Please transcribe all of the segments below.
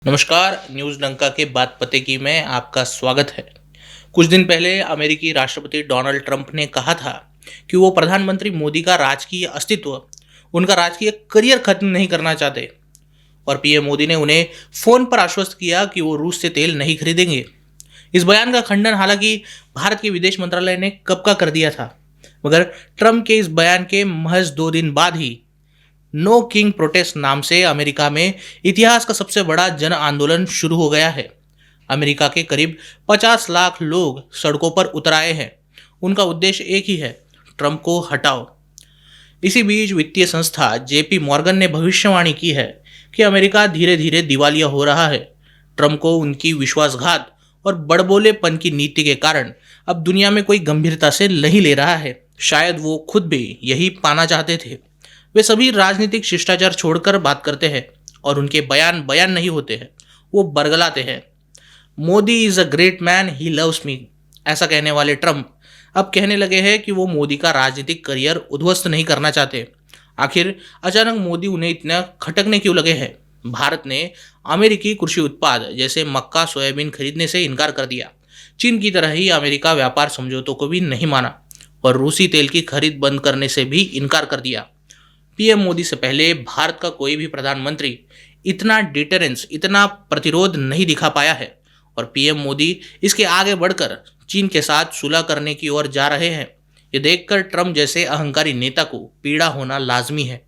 नमस्कार, न्यूज़ डंका के बात पते की में आपका स्वागत है। कुछ दिन पहले अमेरिकी राष्ट्रपति डोनाल्ड ट्रंप ने कहा था कि वो प्रधानमंत्री मोदी का राजकीय अस्तित्व, उनका राजकीय करियर खत्म नहीं करना चाहते। और पीएम मोदी ने उन्हें फ़ोन पर आश्वस्त किया कि वो रूस से तेल नहीं खरीदेंगे। इस बयान का खंडन हालांकि भारत के विदेश मंत्रालय ने कब का कर दिया था, मगर ट्रंप के इस बयान के महज 2 दिन बाद ही नो किंग प्रोटेस्ट नाम से अमेरिका में इतिहास का सबसे बड़ा जन आंदोलन शुरू हो गया है। अमेरिका के करीब 50 लाख लोग सड़कों पर उतर आए हैं। उनका उद्देश्य एक ही है, ट्रंप को हटाओ। इसी बीच वित्तीय संस्था जेपी मॉर्गन ने भविष्यवाणी की है कि अमेरिका धीरे धीरे दिवालिया हो रहा है। ट्रंप को उनकी विश्वासघात और बड़बोलेपन की नीति के कारण अब दुनिया में कोई गंभीरता से नहीं ले रहा है। शायद वो खुद भी यही पाना चाहते थे। वे सभी राजनीतिक शिष्टाचार छोड़कर बात करते हैं और उनके बयान बयान नहीं होते हैं, वो बरगलाते हैं। Modi is a great man, he loves me, ऐसा कहने वाले ट्रंप अब कहने लगे हैं कि वो मोदी का राजनीतिक करियर उद्ध्वस्त नहीं करना चाहते। आखिर अचानक मोदी उन्हें इतना खटकने क्यों लगे हैं? भारत ने अमेरिकी कृषि उत्पाद जैसे मक्का सोयाबीन खरीदने से इनकार कर दिया। चीन की तरह ही अमेरिका व्यापार समझौतों को भी नहीं माना और रूसी तेल की खरीद बंद करने से भी इनकार कर दिया। पीएम मोदी से पहले भारत का कोई भी प्रधानमंत्री इतना डिटरेंस, इतना प्रतिरोध नहीं दिखा पाया है और पीएम मोदी इसके आगे बढ़कर चीन के साथ सुलह करने की ओर जा रहे हैं। ये देखकर ट्रंप जैसे अहंकारी नेता को पीड़ा होना लाजमी है।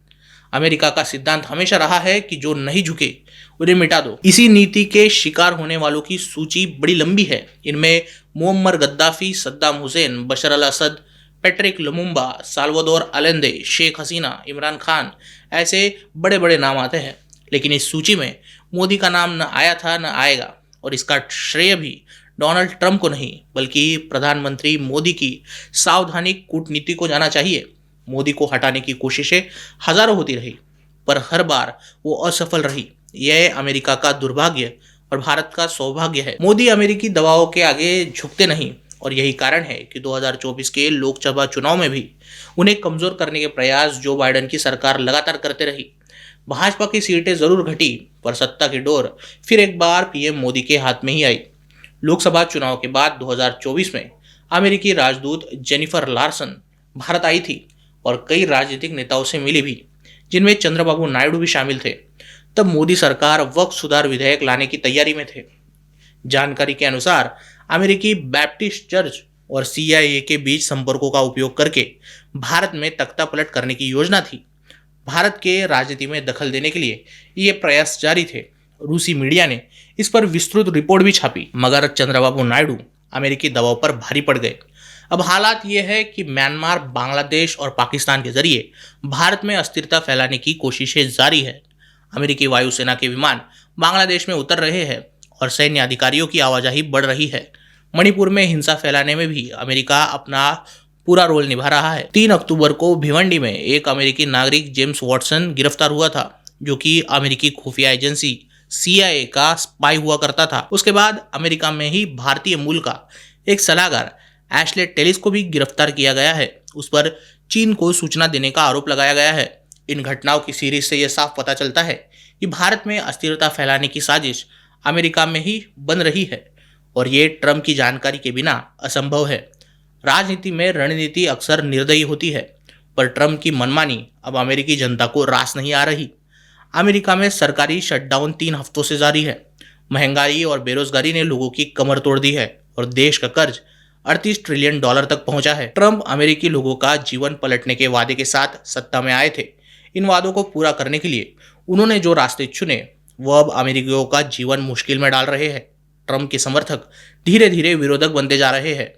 अमेरिका का सिद्धांत हमेशा रहा है कि जो नहीं झुके उन्हें मिटा दो। इसी नीति के शिकार होने वालों की सूची बड़ी लंबी है। इनमें Muammar Gaddafi, Saddam Hussein, Bashar al Assad, Patrick Lumumba, Salvador Allende, Sheikh Hasina, Imran Khan, ऐसे बड़े बड़े नाम आते हैं। लेकिन इस सूची में मोदी का नाम न आया था न आएगा और इसका श्रेय भी डोनाल्ड ट्रंप को नहीं बल्कि प्रधानमंत्री मोदी की सावधानी कूटनीति को जाना चाहिए। मोदी को हटाने की कोशिशें हजारों होती रही पर हर बार वो असफल रही। यह अमेरिका का दुर्भाग्य और भारत का सौभाग्य है। मोदी अमेरिकी दबावों के आगे झुकते नहीं और यही कारण है कि 2024 के लोकसभा चुनाव में भी उन्हें कमजोर करने के प्रयास जो बाइडेन की सरकार लगातार करते रही। भाजपा की सीटें जरूर घटी पर सत्ता की डोर फिर एक बार पीएम मोदी के हाथ में ही आई। लोकसभा चुनाव के बाद 2024 में अमेरिकी राजदूत जेनिफर लार्सन भारत आई थी और कई राजनीतिक नेताओं से मिली भी, जिनमें चंद्रबाबू नायडू भी शामिल थे। तब मोदी सरकार वक्फ सुधार विधेयक लाने की तैयारी में थे। जानकारी के अनुसार अमेरिकी बैप्टिस्ट चर्च और सीआईए के बीच संपर्कों का उपयोग करके भारत में तख्ता पलट करने की योजना थी। भारत के राजनीति में दखल देने के लिए ये प्रयास जारी थे। रूसी मीडिया ने इस पर विस्तृत रिपोर्ट भी छापी, मगर चंद्रबाबू नायडू अमेरिकी दबाव पर भारी पड़ गए। अब हालात ये है कि म्यांमार, बांग्लादेश और पाकिस्तान के जरिए भारत में अस्थिरता फैलाने की कोशिशें जारी है। अमेरिकी वायुसेना के विमान बांग्लादेश में उतर रहे हैं और सैन्य अधिकारियों की आवाजाही बढ़ रही है। मणिपुर में हिंसा फैलाने में भी अमेरिका अपना पूरा रोल निभा रहा है। 3 अक्टूबर को भिवंडी में एक अमेरिकी नागरिक जेम्स वॉटसन गिरफ्तार हुआ था, जो कि अमेरिकी खुफिया एजेंसी सीआईए का स्पाई हुआ करता था। उसके बाद अमेरिका में ही भारतीय मूल का एक सलाहकार एशले टेलिस को भी गिरफ्तार किया गया है। उस पर चीन को सूचना देने का आरोप लगाया गया है। इन घटनाओं की सीरीज से यह साफ पता चलता है कि भारत में अस्थिरता फैलाने की साजिश अमेरिका में ही बन रही है और ये ट्रंप की जानकारी के बिना असंभव है। राजनीति में रणनीति अक्सर निर्दयी होती है, पर ट्रंप की मनमानी अब अमेरिकी जनता को रास नहीं आ रही। अमेरिका में सरकारी शटडाउन 3 हफ्तों से जारी है। महंगाई और बेरोजगारी ने लोगों की कमर तोड़ दी है और देश का कर्ज $38 ट्रिलियन तक पहुंचा है। ट्रंप अमेरिकी लोगों का जीवन पलटने के वादे के साथ सत्ता में आए थे। इन वादों को पूरा करने के लिए उन्होंने जो रास्ते चुने वो अब अमेरिकियों का जीवन मुश्किल में डाल रहे हैं। ट्रंप के समर्थक धीरे धीरे विरोधक बनते जा रहे हैं।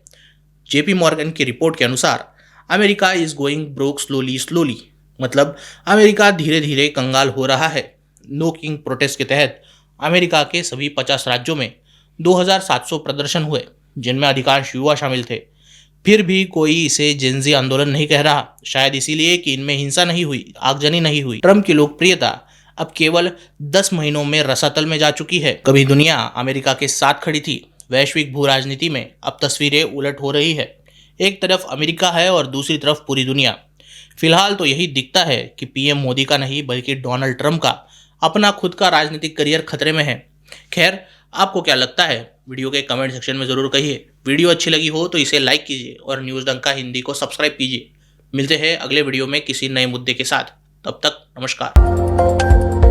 जेपी मॉर्गन की रिपोर्ट के अनुसार America is going broke slowly slowly, मतलब अमेरिका धीरे धीरे कंगाल हो रहा है। नो किंग प्रोटेस्ट के तहत अमेरिका के सभी 50 राज्यों में 2700 प्रदर्शन हुए, जिनमें अधिकांश युवा शामिल थे। फिर भी कोई इसे जेनजी आंदोलन नहीं कह रहा, शायद इसीलिए कि इनमें हिंसा नहीं हुई, आगजनी नहीं हुई। ट्रंप की लोकप्रियता अब केवल 10 महीनों में रसातल में जा चुकी है। कभी दुनिया अमेरिका के साथ खड़ी थी, वैश्विक भू राजनीति में अब तस्वीरें उलट हो रही है। एक तरफ अमेरिका है और दूसरी तरफ पूरी दुनिया। फिलहाल तो यही दिखता है कि पीएम मोदी का नहीं बल्कि डोनाल्ड ट्रंप का अपना खुद का राजनीतिक करियर खतरे में है। खैर, आपको क्या लगता है? वीडियो के कमेंट सेक्शन में ज़रूर कहिए। वीडियो अच्छी लगी हो तो इसे लाइक कीजिए और न्यूज़ डंका हिंदी को सब्सक्राइब कीजिए। मिलते हैं अगले वीडियो में किसी नए मुद्दे के साथ। तब तक नमस्कार।